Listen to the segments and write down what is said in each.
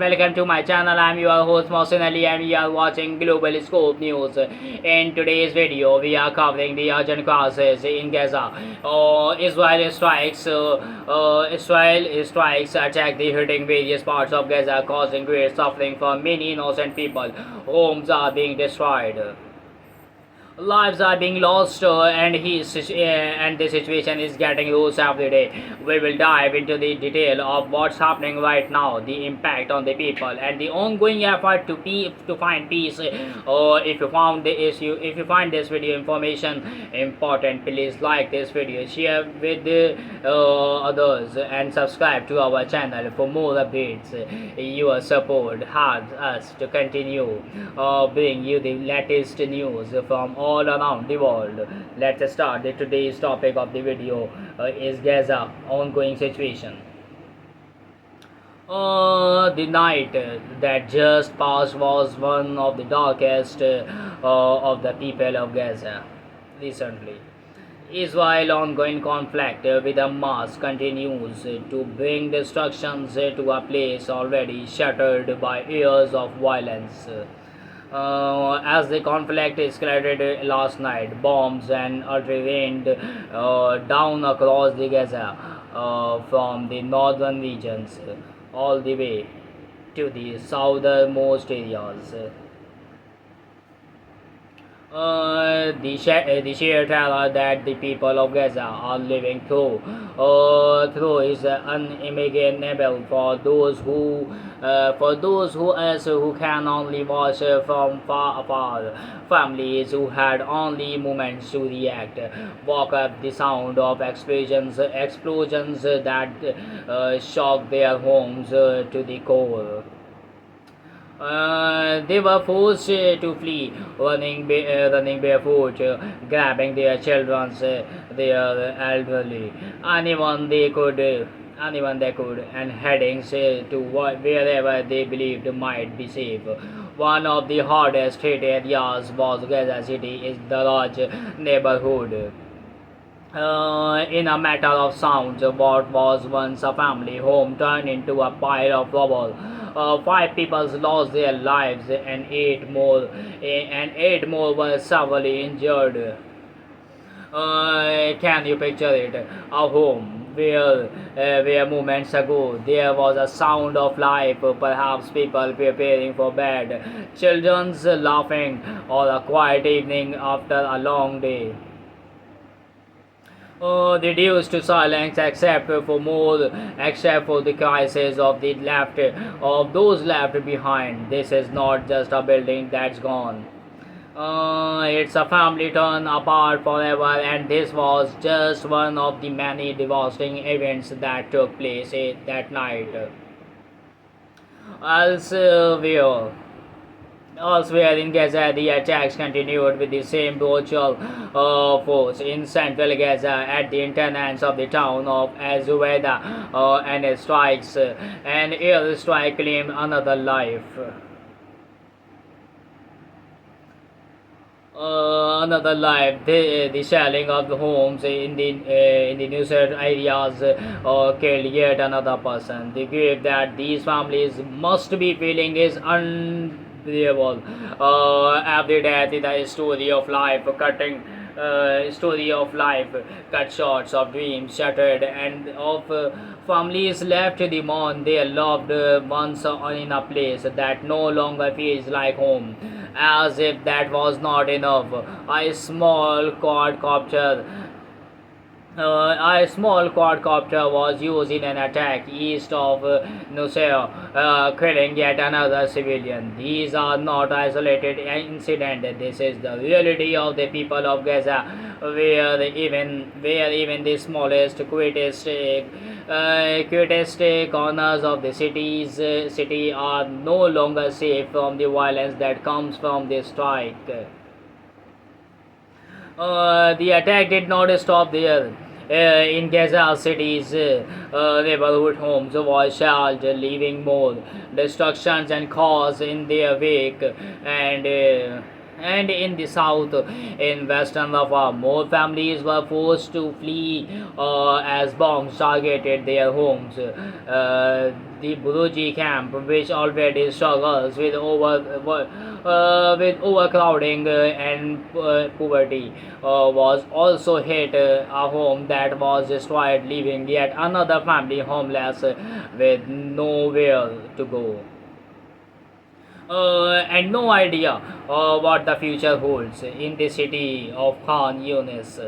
welcome to my channel. I'm your host Mohsin Ali and you are watching Global Scope News. In today's video, we are covering the urgent crisis in Gaza. Israel strikes attack the hitting various parts of Gaza, causing great suffering for many innocent people. Homes are being destroyed, lives are being lost, and the situation is getting worse every day. We will dive into the detail of what's happening right now, the impact on the people, and the ongoing effort to find peace. If you find this video information important, please like this video, share with others, and subscribe to our channel for more updates. Your support helps us to continue bring you the latest news from all around the world. Let's start. Today's topic of the video is Gaza ongoing situation. The night that just passed was one of the darkest of the people of Gaza recently. Israel ongoing conflict with Hamas continues to bring destructions to a place already shattered by years of violence. As the conflict escalated last night, bombs and artillery rained down across the Gaza from the northern regions all the way to the southernmost areas. The sheer terror that the people of Gaza are living through is unimaginable for those who can only watch from far. Families who had only moments to react woke up the sound of explosions that shocked their homes to the core. They were forced to flee, running barefoot, grabbing their children, their elderly, anyone they could, and heading to wherever they believed might be safe. One of the hardest hit areas was Gaza City, is the large neighborhood. In a matter of sounds, what was once a family home turned into a pile of rubble. 5 people lost their lives and eight more were severely injured. Can you picture it? A home where moments ago there was a sound of life, perhaps people preparing for bed, children's laughing, or a quiet evening after a long day. Reduced to silence except for the crisis of those left behind. This is not just a building that's gone. It's a family torn apart forever, and this was just one of the many devastating events that took place that night. Elsewhere in Gaza, the attacks continued with the same brutal force. In central Gaza, at the entrance of the town of Azueda, an airstrike claimed another life. The shelling of the homes in the Nusrat areas killed yet another person. The grief that these families must be feeling is unbelievable. Every death is a story of life cut short, of dreams shattered, and of families left to mourn their loved ones in a place that no longer feels like home. As if that was not enough, a small quadcopter was used in an attack east of Nusayr, killing yet another civilian. These are not isolated incidents. This is the reality of the people of Gaza, where even the smallest, quietest corners of the city are no longer safe from the violence that comes from this strike. The attack did not stop there. In Gaza City's neighborhood homes were shelled, leaving more destructions and chaos in their wake. And And in the south, in western Rafah, more families were forced to flee as bombs targeted their homes. The Buruji camp, which already struggles with overcrowding and poverty, was also hit. A home that was destroyed, leaving yet another family homeless with nowhere to go and no idea what the future holds in the city of Khan Yunis.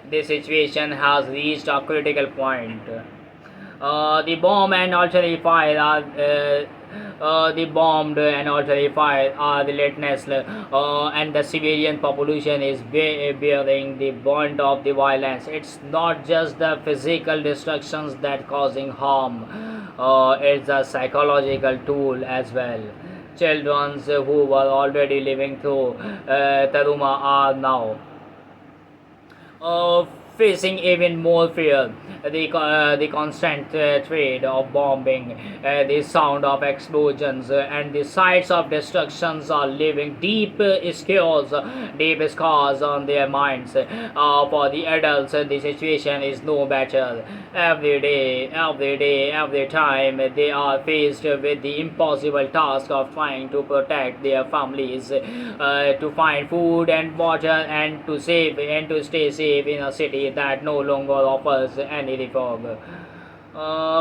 The situation has reached a critical point. The bomb and artillery fire are the bombed and artillery fire are relentless, and the civilian population is bearing the brunt of the violence. It's not just the physical destructions that causing harm; it's a psychological tool as well. Children who were already living through Taruma are now uh, facing even more fear. The constant threat of bombing, the sound of explosions, and the sights of destructions are leaving deep scars on their minds. For the adults, the situation is no better. Every time they are faced with the impossible task of trying to protect their families, to find food and water, and to stay safe in a city that no longer offers any reform.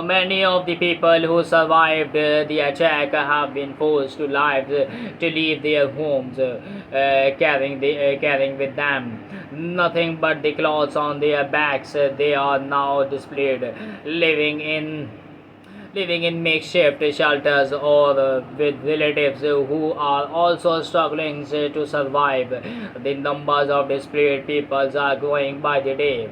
Many of the people who survived the attack have been forced to leave their homes, carrying with them nothing but the clothes on their backs. They are now displayed, living in living in makeshift shelters or with relatives who are also struggling to survive. The numbers of displaced peoples are growing by the day.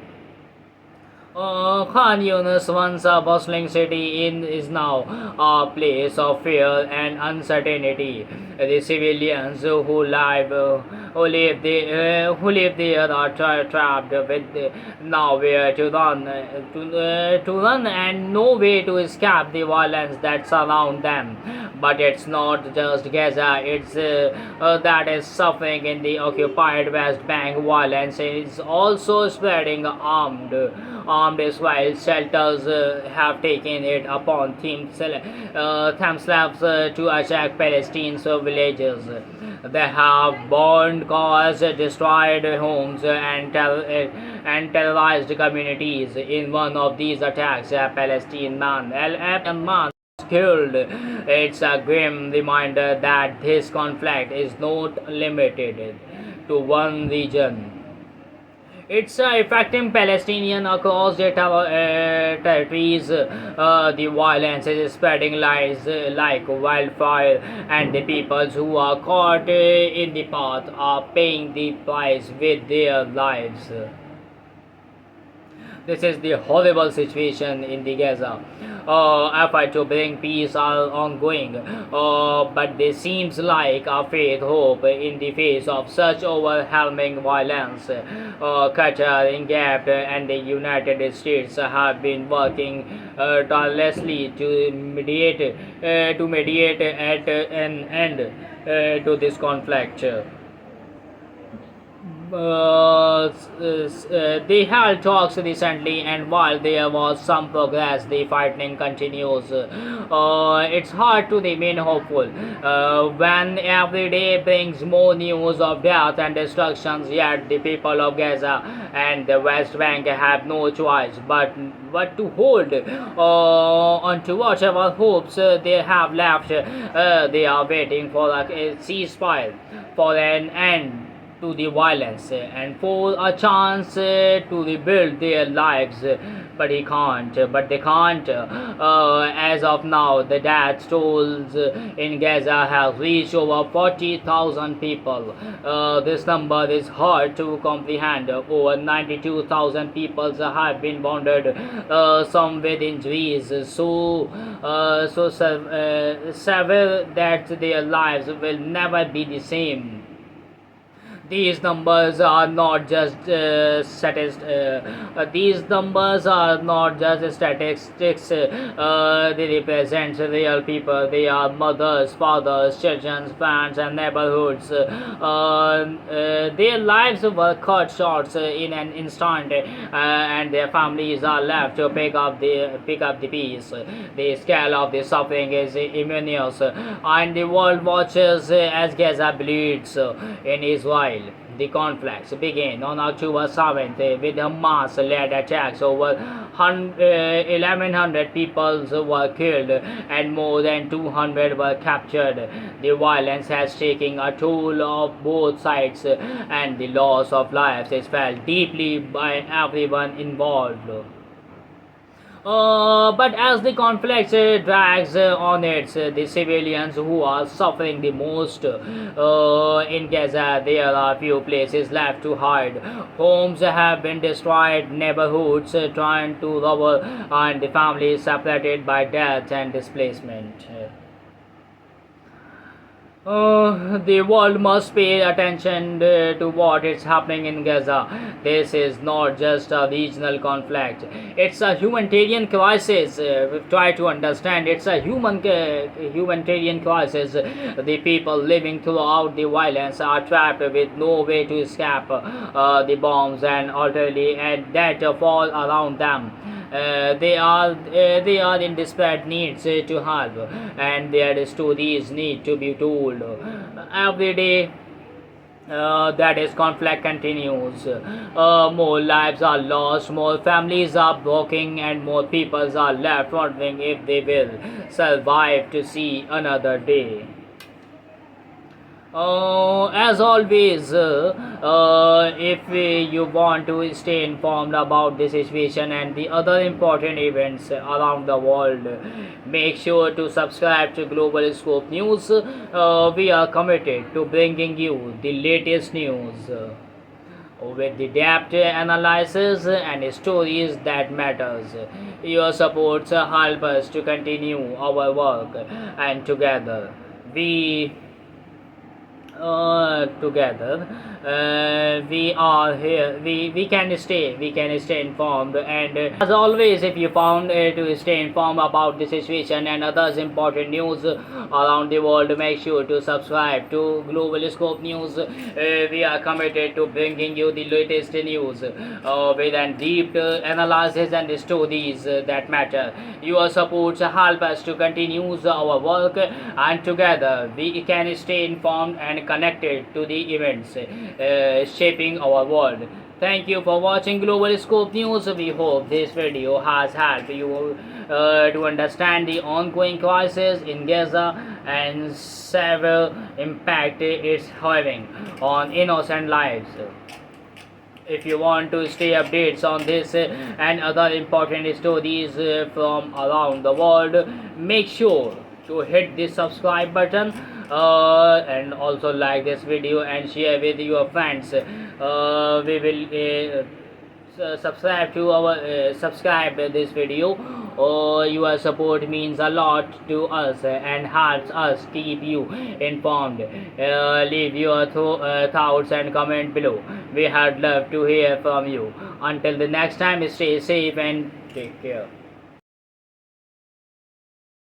Khan Yunus, once a bustling city, is now a place of fear and uncertainty. The civilians who live there are trapped with nowhere to run and no way to escape the violence that surround them. But it's not just Gaza; it's that is suffering in the occupied West Bank. Violence is also spreading armed Israel shelters have taken it upon themselves to attack Palestinian villages. They have burned cars, destroyed homes, and terrorized communities. In one of these attacks, a Palestinian man killed. It's a grim reminder that this conflict is not limited to one region. It's affecting Palestinians across the territories. The violence is spreading like wildfire, and the peoples who are caught in the path are paying the price with their lives. This is the horrible situation in the Gaza. Effort to bring peace are ongoing, but there seems like a faith hope in the face of such overwhelming violence. Qatar, Egypt, and the United States have been working tirelessly to mediate at an end to this conflict. They held talks recently, and while there was some progress, the fighting continues. It's hard to remain hopeful when every day brings more news of death and destructions. Yet the people of Gaza and the West Bank have no choice but to hold on to whatever hopes they have left. They are waiting for a ceasefire, for an end to the violence, and for a chance to rebuild their lives. But he can't. But they can't. As of now, the death tolls in Gaza have reached over 40,000 people. This number is hard to comprehend. Over 92,000 people have been wounded, some with injuries so severe that their lives will never be the same. These numbers are not just these numbers are not just statistics. They represent real people. They are mothers, fathers, children, parents, and neighborhoods. Their lives were cut short in an instant, and their families are left to pick up the piece. The scale of the suffering is immense, and the world watches as Gaza bleeds in Israel. The conflicts began on October 7th with Hamas-led attacks. Over 1,100 people were killed and more than 200 were captured. The violence has taken a toll of both sides, and the loss of lives is felt deeply by everyone involved. But as the conflict drags on the civilians who are suffering the most in Gaza, there are few places left to hide. Homes have been destroyed, neighborhoods turned to rubble, and the families separated by death and displacement. The world must pay attention to what is happening in Gaza. This is not just a regional conflict; it's a humanitarian crisis. We try to understand it's a humanitarian crisis. The people living throughout the violence are trapped with no way to escape the bombs and artillery and that fall around them. They are in desperate needs to help, and their stories need to be told. Every day that is conflict continues, more lives are lost, more families are broken, and more people are left wondering if they will survive to see another day. As always, if you want to stay informed about the situation and the other important events around the world, make sure to subscribe to Global Scope News. We are committed to bringing you the latest news with the depth analysis and stories that matters. Your supports help us to continue our work, and together we are here, we can stay informed, and as always, if you found to stay informed about the situation and others important news around the world, make sure to subscribe to Global Scope News. We are committed to bringing you the latest news with an deep analysis and the stories that matter. Your supports help us to continue our work, and together we can stay informed and connected to the events shaping our world. Thank you for watching Global Scope News. We hope this video has helped you to understand the ongoing crisis in Gaza and severe impact it's having on innocent lives. If you want to stay updates on this and other important stories from around the world, make sure to hit the subscribe button and also like this video and share with your friends. We will subscribe this video. Your support means a lot to us and helps us keep you informed. Leave your thoughts and comment below. We had love to hear from you. Until the next time, stay safe and take care.